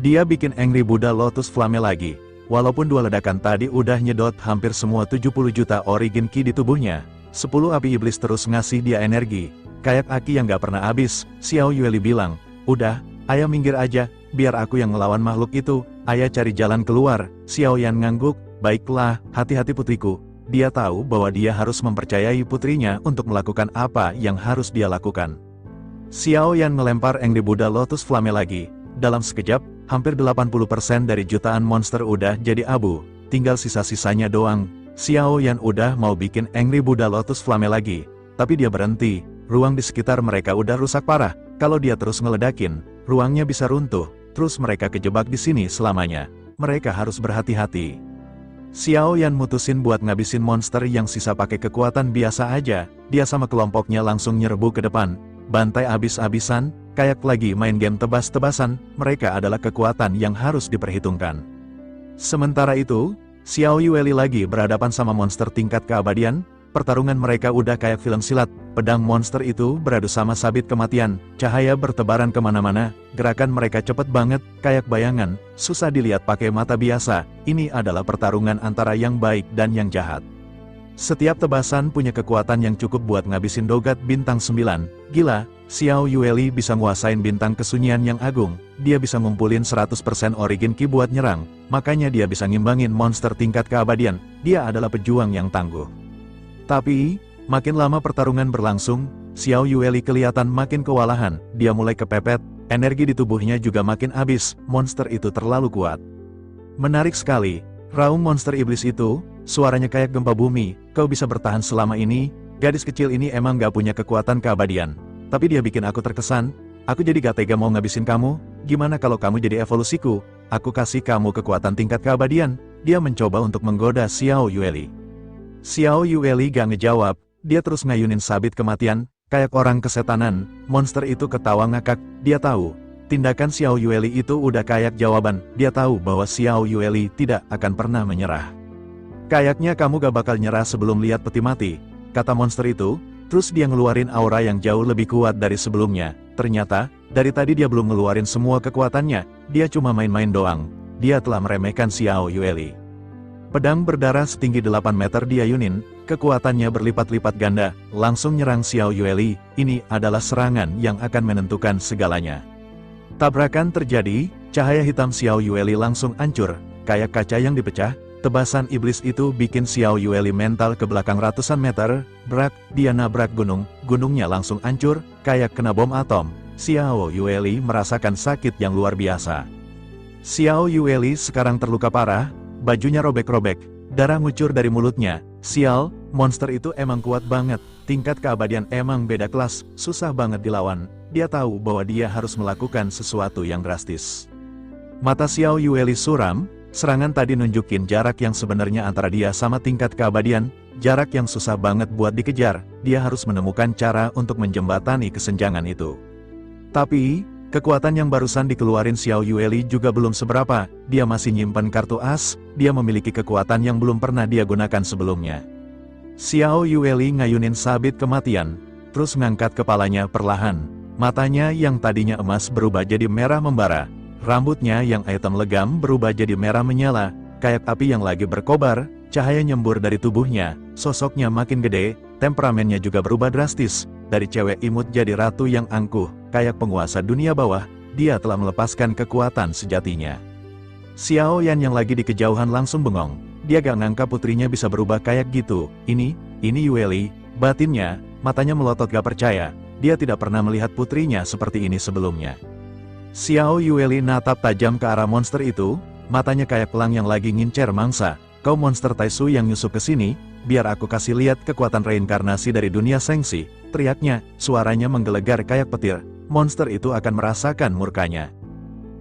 Dia bikin Angry Buddha Lotus Flame lagi. Walaupun 2 ledakan tadi udah nyedot hampir semua 70 juta origin ki di tubuhnya, 10 api iblis terus ngasih dia energi. Kayak aki yang gak pernah habis. Xiao Yueli bilang, udah, ayah minggir aja, biar aku yang ngelawan makhluk itu, ayah cari jalan keluar. Xiao Yan ngangguk, baiklah, hati-hati putriku. Dia tahu bahwa dia harus mempercayai putrinya untuk melakukan apa yang harus dia lakukan. Xiao Yan melempar Angry Buddha Lotus Flame lagi. Dalam sekejap, hampir 80% dari jutaan monster udah jadi abu, tinggal sisa-sisanya doang. Xiao Yan udah mau bikin Angry Buddha Lotus Flame lagi, tapi dia berhenti. Ruang di sekitar mereka udah rusak parah. Kalau dia terus ngeledakin, ruangnya bisa runtuh, terus mereka kejebak di sini selamanya. Mereka harus berhati-hati. Xiao Yan mutusin buat ngabisin monster yang sisa pakai kekuatan biasa aja. Dia sama kelompoknya langsung nyerbu ke depan, bantai abis-abisan. Kayak lagi main game tebas-tebasan, mereka adalah kekuatan yang harus diperhitungkan. Sementara itu, Xiao Yueli lagi berhadapan sama monster tingkat keabadian. Pertarungan mereka udah kayak film silat. Pedang monster itu beradu sama sabit kematian. Cahaya bertebaran kemana-mana. Gerakan mereka cepet banget, kayak bayangan. Susah dilihat pakai mata biasa. Ini adalah pertarungan antara yang baik dan yang jahat. Setiap tebasan punya kekuatan yang cukup buat ngabisin dogat bintang 9. Gila, Xiao Yueli bisa nguasain bintang kesunyian yang agung. Dia bisa ngumpulin 100% origin ki buat nyerang. Makanya dia bisa ngimbangin monster tingkat keabadian. Dia adalah pejuang yang tangguh. Tapi, makin lama pertarungan berlangsung, Xiao Yueli kelihatan makin kewalahan. Dia mulai kepepet, energi di tubuhnya juga makin habis. Monster itu terlalu kuat. Menarik sekali, raung monster iblis itu, suaranya kayak gempa bumi. Kau bisa bertahan selama ini, gadis kecil ini emang gak punya kekuatan keabadian. Tapi dia bikin aku terkesan, aku jadi gak tega mau ngabisin kamu. Gimana kalau kamu jadi evolusiku? Aku kasih kamu kekuatan tingkat keabadian. Dia mencoba untuk menggoda Xiao Yueli. Xiao Yueli gak ngejawab, dia terus ngayunin sabit kematian, kayak orang kesetanan. Monster itu ketawa ngakak, dia tahu. Tindakan Xiao Yueli itu udah kayak jawaban. Dia tahu bahwa Xiao Yueli tidak akan pernah menyerah. Kayaknya kamu gak bakal nyerah sebelum lihat peti mati, kata monster itu. Terus dia ngeluarin aura yang jauh lebih kuat dari sebelumnya. Ternyata, dari tadi dia belum ngeluarin semua kekuatannya. Dia cuma main-main doang. Dia telah meremehkan Xiao Yueli. Pedang berdarah setinggi 8 meter diayunin, kekuatannya berlipat-lipat ganda, langsung nyerang Xiao Yueli. Ini adalah serangan yang akan menentukan segalanya. Tabrakan terjadi, cahaya hitam Xiao Yueli langsung hancur, kayak kaca yang dipecah. Tebasan iblis itu bikin Xiao Yueli mental ke belakang ratusan meter. Brak, dia nabrak gunung, gunungnya langsung hancur, kayak kena bom atom. Xiao Yueli merasakan sakit yang luar biasa. Xiao Yueli sekarang terluka parah, bajunya robek-robek, darah ngucur dari mulutnya. Sial, monster itu emang kuat banget, tingkat keabadian emang beda kelas, susah banget dilawan. Dia tahu bahwa dia harus melakukan sesuatu yang drastis. Mata Xiao Yueli suram. Serangan tadi nunjukin jarak yang sebenarnya antara dia sama tingkat keabadian, jarak yang susah banget buat dikejar. Dia harus menemukan cara untuk menjembatani kesenjangan itu. Tapi, kekuatan yang barusan dikeluarin Xiao Yueli juga belum seberapa. Dia masih nyimpen kartu as, dia memiliki kekuatan yang belum pernah dia gunakan sebelumnya. Xiao Yueli ngayunin sabit kematian, terus ngangkat kepalanya perlahan. Matanya yang tadinya emas berubah jadi merah membara. Rambutnya yang hitam legam berubah jadi merah menyala, kayak api yang lagi berkobar. Cahaya nyembur dari tubuhnya, sosoknya makin gede, temperamennya juga berubah drastis. Dari cewek imut jadi ratu yang angkuh, kayak penguasa dunia bawah. Dia telah melepaskan kekuatan sejatinya. Xiao Yan yang lagi di kejauhan langsung bengong. Dia gak ngangka putrinya bisa berubah kayak gitu. Ini Yueli, batinnya, matanya melotot gak percaya. Dia tidak pernah melihat putrinya seperti ini sebelumnya. Xiao Yueli natap tajam ke arah monster itu, matanya kayak pelang yang lagi ngincer mangsa. Kau monster Taisu yang nyusup ke sini, biar aku kasih lihat kekuatan reinkarnasi dari dunia Sengsi. teriaknya, suaranya menggelegar kayak petir. Monster itu akan merasakan murkanya.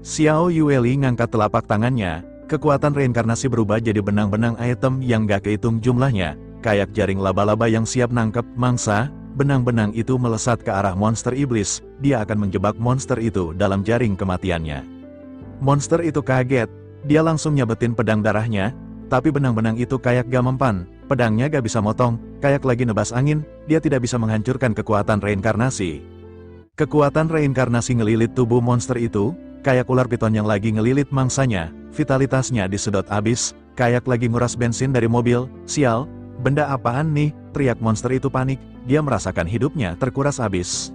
Xiao Yueli ngangkat telapak tangannya, kekuatan reinkarnasi berubah jadi benang-benang item yang gak kehitung jumlahnya, kayak jaring laba-laba yang siap nangkep mangsa. Benang-benang itu melesat ke arah monster iblis, dia akan menjebak monster itu dalam jaring kematiannya. Monster itu kaget, dia langsung nyabetin pedang darahnya, tapi benang-benang itu kayak gak mempan, pedangnya gak bisa motong, kayak lagi nebas angin, dia tidak bisa menghancurkan kekuatan reinkarnasi. Kekuatan reinkarnasi ngelilit tubuh monster itu, kayak ular piton yang lagi ngelilit mangsanya, vitalitasnya disedot abis, kayak lagi nguras bensin dari mobil. Sial, benda apaan nih? Teriak monster itu panik, dia merasakan hidupnya terkuras abis.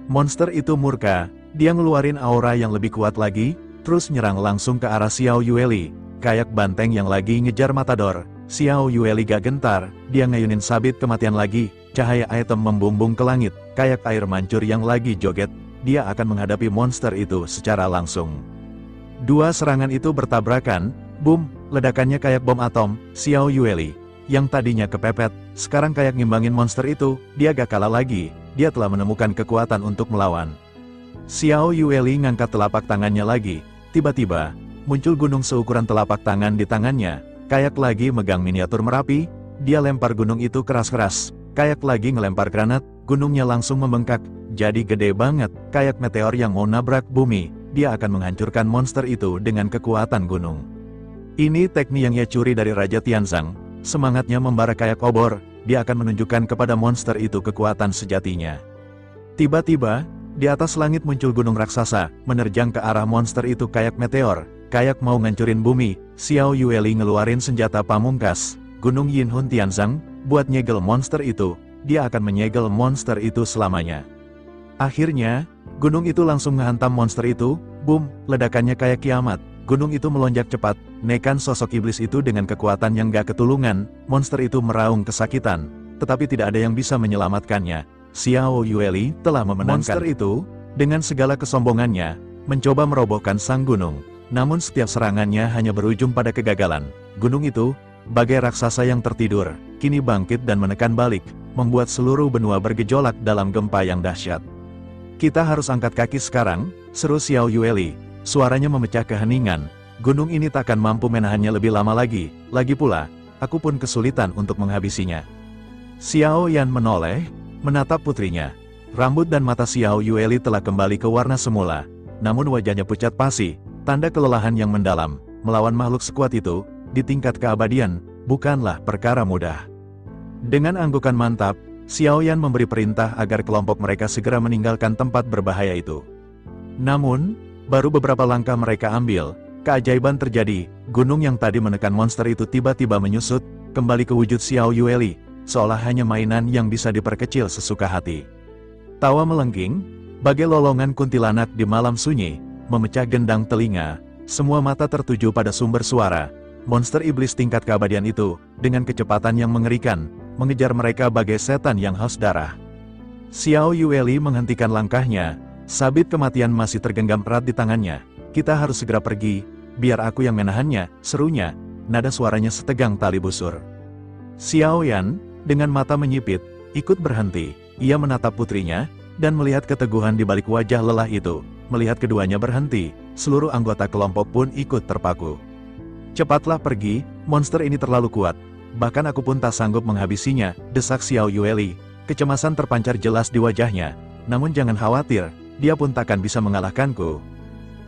Monster itu murka, dia ngeluarin aura yang lebih kuat lagi, terus nyerang langsung ke arah Xiao Yueli, kayak banteng yang lagi ngejar matador. Xiao Yueli gak gentar, dia ngayunin sabit kematian lagi, cahaya item membumbung ke langit, kayak air mancur yang lagi joget, dia akan menghadapi monster itu secara langsung. Dua serangan itu bertabrakan, boom, ledakannya kayak bom atom. Xiao Yueli, yang tadinya kepepet, sekarang kayak ngimbangin monster itu, dia gak kalah lagi, dia telah menemukan kekuatan untuk melawan. Xiao Yueli ngangkat telapak tangannya lagi, tiba-tiba, muncul gunung seukuran telapak tangan di tangannya, kayak lagi megang miniatur Merapi, dia lempar gunung itu keras-keras, kayak lagi ngelempar granat, gunungnya langsung membengkak, jadi gede banget, kayak meteor yang mau nabrak bumi, dia akan menghancurkan monster itu dengan kekuatan gunung. Ini teknik yang ia curi dari Raja Tianzang, semangatnya membara kayak obor, dia akan menunjukkan kepada monster itu kekuatan sejatinya. Tiba-tiba, di atas langit muncul gunung raksasa, menerjang ke arah monster itu kayak meteor, kayak mau ngancurin bumi. Xiao Yueli ngeluarin senjata pamungkas, Gunung Yinhun Tianzang, buat nyegel monster itu, dia akan menyegel monster itu selamanya. Akhirnya, gunung itu langsung ngehantam monster itu, boom, ledakannya kayak kiamat, gunung itu melonjak cepat, nekan sosok iblis itu dengan kekuatan yang gak ketulungan, monster itu meraung kesakitan, tetapi tidak ada yang bisa menyelamatkannya. Xiao Yueli telah memenangkan monster itu, dengan segala kesombongannya, mencoba merobohkan sang gunung, namun setiap serangannya hanya berujung pada kegagalan. Gunung itu, bagai raksasa yang tertidur, kini bangkit dan menekan balik, membuat seluruh benua bergejolak dalam gempa yang dahsyat. Kita harus angkat kaki sekarang, seru Xiao Yueli, suaranya memecah keheningan, gunung ini takkan mampu menahannya lebih lama lagi pula, aku pun kesulitan untuk menghabisinya. Xiao Yan menoleh, menatap putrinya, rambut dan mata Xiao Yueli telah kembali ke warna semula, namun wajahnya pucat pasi, tanda kelelahan yang mendalam, melawan makhluk sekuat itu, di tingkat keabadian, bukanlah perkara mudah. Dengan anggukan mantap, Xiao Yan memberi perintah agar kelompok mereka segera meninggalkan tempat berbahaya itu. Namun, baru beberapa langkah mereka ambil, keajaiban terjadi, gunung yang tadi menekan monster itu tiba-tiba menyusut, kembali ke wujud Xiao Yueli, seolah hanya mainan yang bisa diperkecil sesuka hati. Tawa melengking, bagai lolongan kuntilanak di malam sunyi, memecah gendang telinga, semua mata tertuju pada sumber suara. Monster iblis tingkat keabadian itu, dengan kecepatan yang mengerikan, mengejar mereka bagai setan yang haus darah. Xiao Yueli menghentikan langkahnya, sabit kematian masih tergenggam erat di tangannya. Kita harus segera pergi, biar aku yang menahannya, serunya, nada suaranya setegang tali busur. Xiao Yan, dengan mata menyipit, ikut berhenti, ia menatap putrinya, dan melihat keteguhan di balik wajah lelah itu. Melihat keduanya berhenti, seluruh anggota kelompok pun ikut terpaku. Cepatlah pergi, monster ini terlalu kuat, bahkan aku pun tak sanggup menghabisinya, desak Xiao Yueli. Kecemasan terpancar jelas di wajahnya, namun jangan khawatir, dia pun takkan bisa mengalahkanku.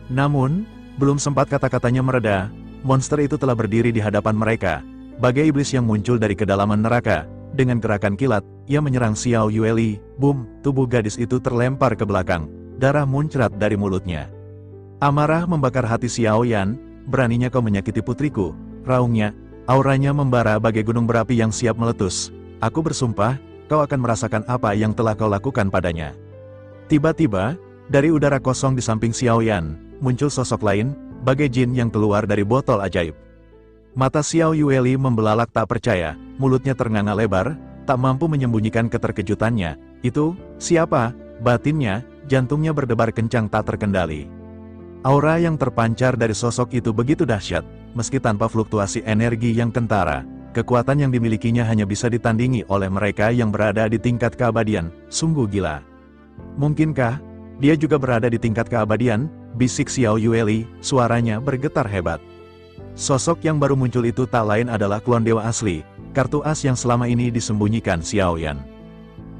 Namun, belum sempat kata-katanya mereda, monster itu telah berdiri di hadapan mereka, bagai iblis yang muncul dari kedalaman neraka. Dengan gerakan kilat, ia menyerang Xiao Yueli, boom, tubuh gadis itu terlempar ke belakang, darah muncrat dari mulutnya. Amarah membakar hati Xiao Yan, beraninya kau menyakiti putriku, raungnya, auranya membara bagai gunung berapi yang siap meletus. Aku bersumpah, kau akan merasakan apa yang telah kau lakukan padanya. Tiba-tiba, dari udara kosong di samping Xiao Yan, muncul sosok lain, bagai jin yang keluar dari botol ajaib. Mata Xiao Yueli membelalak tak percaya, mulutnya ternganga lebar, tak mampu menyembunyikan keterkejutannya. Itu, siapa? Batinnya, jantungnya berdebar kencang tak terkendali. Aura yang terpancar dari sosok itu begitu dahsyat, meski tanpa fluktuasi energi yang kentara. kekuatan yang dimilikinya hanya bisa ditandingi oleh mereka yang berada di tingkat keabadian, sungguh gila. Mungkinkah dia juga berada di tingkat keabadian? Bisik Xiao Yueli, suaranya bergetar hebat. Sosok yang baru muncul itu tak lain adalah klon dewa asli, kartu as yang selama ini disembunyikan Xiao Yan.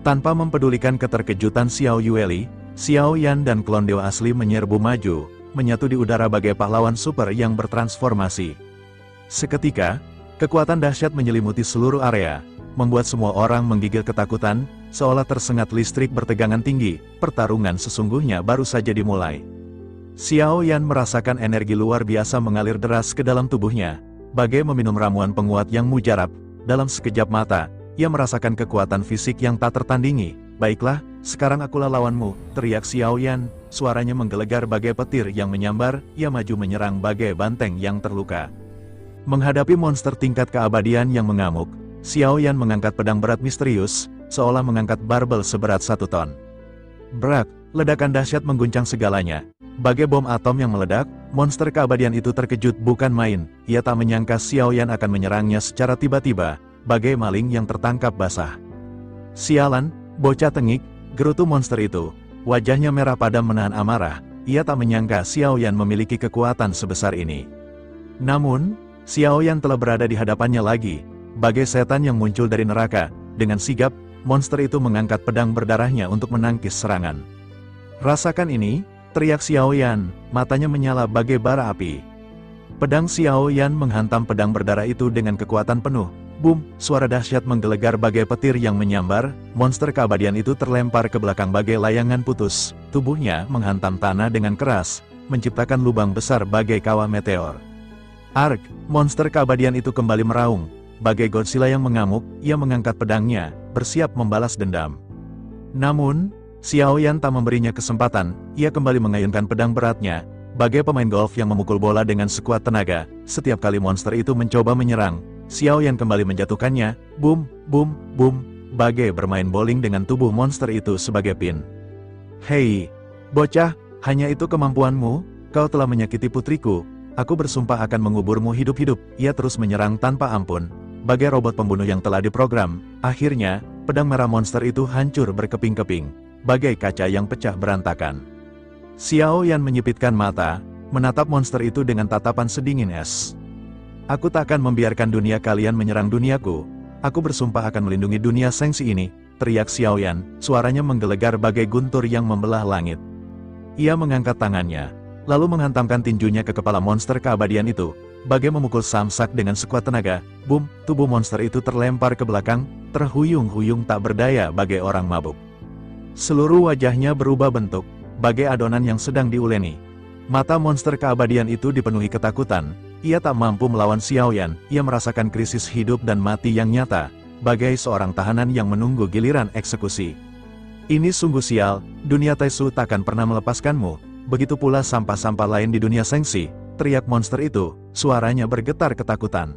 Tanpa mempedulikan keterkejutan Xiao Yueli, Xiao Yan dan klon dewa asli menyerbu maju, menyatu di udara bagai pahlawan super yang bertransformasi. Seketika, kekuatan dahsyat menyelimuti seluruh area, membuat semua orang menggigil ketakutan, seolah tersengat listrik bertegangan tinggi. Pertarungan sesungguhnya baru saja dimulai. Xiao Yan merasakan energi luar biasa mengalir deras ke dalam tubuhnya, bagai meminum ramuan penguat yang mujarab. Dalam sekejap mata, ia merasakan kekuatan fisik yang tak tertandingi. Baiklah, sekarang akulah lawanmu, teriak Xiao Yan, suaranya menggelegar bagai petir yang menyambar. Ia maju menyerang bagai banteng yang terluka. Menghadapi monster tingkat keabadian yang mengamuk, Xiao Yan mengangkat pedang berat misterius, seolah mengangkat barbel seberat 1 ton. Brak, ledakan dahsyat mengguncang segalanya. Bagai bom atom yang meledak, monster keabadian itu terkejut bukan main. Ia tak menyangka Xiao Yan akan menyerangnya secara tiba-tiba, bagai maling yang tertangkap basah. Sialan, bocah tengik, gerutu monster itu. Wajahnya merah padam menahan amarah. Ia tak menyangka Xiao Yan memiliki kekuatan sebesar ini. Namun, Xiao Yan telah berada di hadapannya lagi, bagai setan yang muncul dari neraka. Dengan sigap, monster itu mengangkat pedang berdarahnya untuk menangkis serangan. Rasakan ini, teriak Xiao Yan, matanya menyala bagai bara api. Pedang Xiao Yan menghantam pedang berdarah itu dengan kekuatan penuh. Boom, suara dahsyat menggelegar bagai petir yang menyambar. Monster keabadian itu terlempar ke belakang bagai layangan putus. Tubuhnya menghantam tanah dengan keras, menciptakan lubang besar bagai kawah meteor. Ark, monster keabadian itu kembali meraung. Bagai Godzilla yang mengamuk, ia mengangkat pedangnya, bersiap membalas dendam. Namun, Xiao Yan tak memberinya kesempatan. Ia kembali mengayunkan pedang beratnya, bagai pemain golf yang memukul bola dengan sekuat tenaga. Setiap kali monster itu mencoba menyerang, Xiao Yan kembali menjatuhkannya. Boom, boom, boom, bagai bermain bowling dengan tubuh monster itu sebagai pin. Hei, bocah, hanya itu kemampuanmu? Kau telah menyakiti putriku. Aku bersumpah akan menguburmu hidup-hidup. Ia terus menyerang tanpa ampun, bagai robot pembunuh yang telah diprogram. Akhirnya, pedang merah monster itu hancur berkeping-keping, bagai kaca yang pecah berantakan. Xiao Yan menyipitkan mata, menatap monster itu dengan tatapan sedingin es. Aku tak akan membiarkan dunia kalian menyerang duniaku. Aku bersumpah akan melindungi dunia Sengsi ini, teriak Xiao Yan, suaranya menggelegar bagai guntur yang membelah langit. Ia mengangkat tangannya, lalu menghantamkan tinjunya ke kepala monster keabadian itu, bagai memukul samsak dengan sekuat tenaga. Boom, tubuh monster itu terlempar ke belakang, terhuyung-huyung tak berdaya bagai orang mabuk. Seluruh wajahnya berubah bentuk, bagai adonan yang sedang diuleni. Mata monster keabadian itu dipenuhi ketakutan. Ia tak mampu melawan Xiao Yan. Ia merasakan krisis hidup dan mati yang nyata, bagai seorang tahanan yang menunggu giliran eksekusi. Ini sungguh sial, dunia Taisu takkan pernah melepaskanmu. Begitu pula sampah-sampah lain di dunia Sengsi, teriak monster itu, suaranya bergetar ketakutan.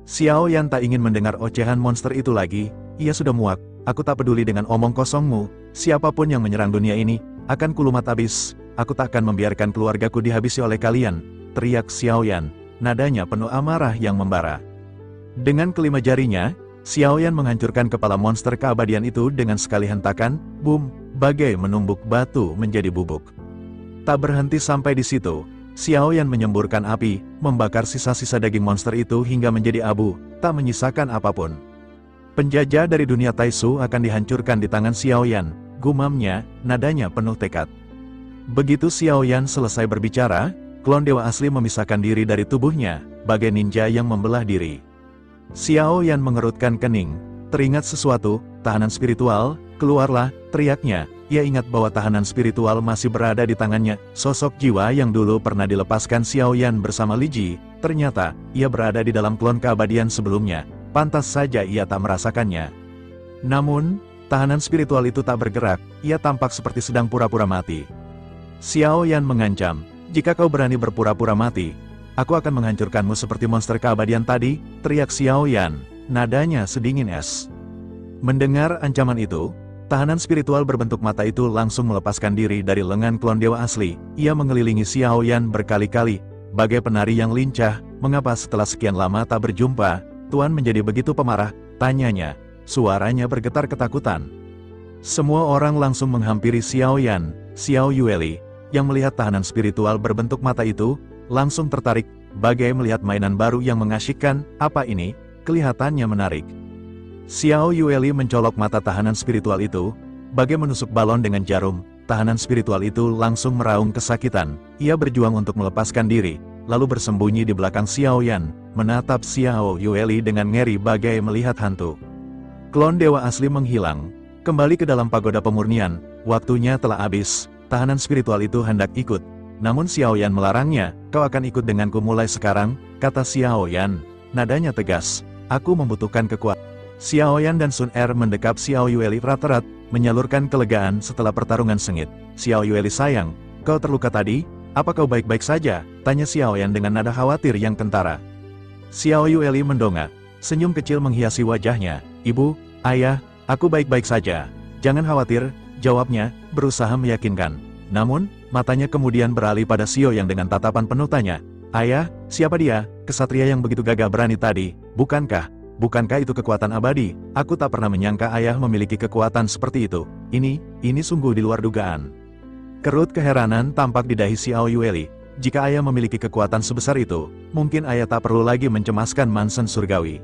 Xiao Yan tak ingin mendengar ocehan monster itu lagi. Ia sudah muak. Aku tak peduli dengan omong kosongmu. Siapapun yang menyerang dunia ini, akan kulumat habis. Aku tak akan membiarkan keluargaku dihabisi oleh kalian, teriak Xiao Yan, nadanya penuh amarah yang membara. Dengan kelima jarinya, Xiao Yan menghancurkan kepala monster keabadian itu dengan sekali hentakan. Boom, bagai menumbuk batu menjadi bubuk. Tak berhenti sampai di situ, Xiao Yan menyemburkan api, membakar sisa-sisa daging monster itu hingga menjadi abu, tak menyisakan apapun. Penjajah dari dunia Taisu akan dihancurkan di tangan Xiao Yan, gumamnya, nadanya penuh tekad. Begitu Xiao Yan selesai berbicara, klon dewa asli memisahkan diri dari tubuhnya, bagai ninja yang membelah diri. Xiao Yan mengerutkan kening, teringat sesuatu. Tahanan spiritual, keluarlah, teriaknya. Ia ingat bahwa tahanan spiritual masih berada di tangannya. Sosok jiwa yang dulu pernah dilepaskan Xiao Yan bersama Li Ji, ternyata, ia berada di dalam klon keabadian sebelumnya. Pantas saja ia tak merasakannya. Namun, tahanan spiritual itu tak bergerak. Ia tampak seperti sedang pura-pura mati. Xiao Yan mengancam, jika kau berani berpura-pura mati, aku akan menghancurkanmu seperti monster keabadian tadi, teriak Xiao Yan, nadanya sedingin es. Mendengar ancaman itu, tahanan spiritual berbentuk mata itu langsung melepaskan diri dari lengan klon dewa asli. Ia mengelilingi Xiao Yan berkali-kali, bagai penari yang lincah. Mengapa setelah sekian lama tak berjumpa, Tuan menjadi begitu pemarah? Tanyanya. Suaranya bergetar ketakutan. Semua orang langsung menghampiri Xiao Yan, Xiao Yueli, yang melihat tahanan spiritual berbentuk mata itu, langsung tertarik, bagai melihat mainan baru yang mengasyikkan. Apa ini? Kelihatannya menarik. Xiao Yueli mencolok mata tahanan spiritual itu, bagai menusuk balon dengan jarum. Tahanan spiritual itu langsung meraung kesakitan. Ia berjuang untuk melepaskan diri, lalu bersembunyi di belakang Xiao Yan, menatap Xiao Yueli dengan ngeri bagai melihat hantu. Klon dewa asli menghilang, kembali ke dalam pagoda pemurnian. Waktunya telah habis. Tahanan spiritual itu hendak ikut, namun Xiao Yan melarangnya. Kau akan ikut denganku mulai sekarang, kata Xiao Yan. Nadanya tegas. Aku membutuhkan kekuatan. Xiao Yan dan Sun Er mendekap Xiao Yueli erat-erat, menyalurkan kelegaan setelah pertarungan sengit. Xiao Yueli sayang, kau terluka tadi? Apa kau baik-baik saja? Tanya Xiao Yan dengan nada khawatir yang kentara. Xiao Yueli mendongak. Senyum kecil menghiasi wajahnya. Ibu, ayah, aku baik-baik saja. Jangan khawatir, jawabnya, berusaha meyakinkan. Namun, matanya kemudian beralih pada Xiao Yang dengan tatapan penuh tanya. Ayah, siapa dia? Kesatria yang begitu gagah berani tadi, bukankah? Bukankah itu kekuatan abadi? Aku tak pernah menyangka ayah memiliki kekuatan seperti itu. Ini sungguh di luar dugaan. Kerut keheranan tampak di dahi Xiao Yueli. Jika ayah memiliki kekuatan sebesar itu, mungkin ayah tak perlu lagi mencemaskan Mansen Surgawi.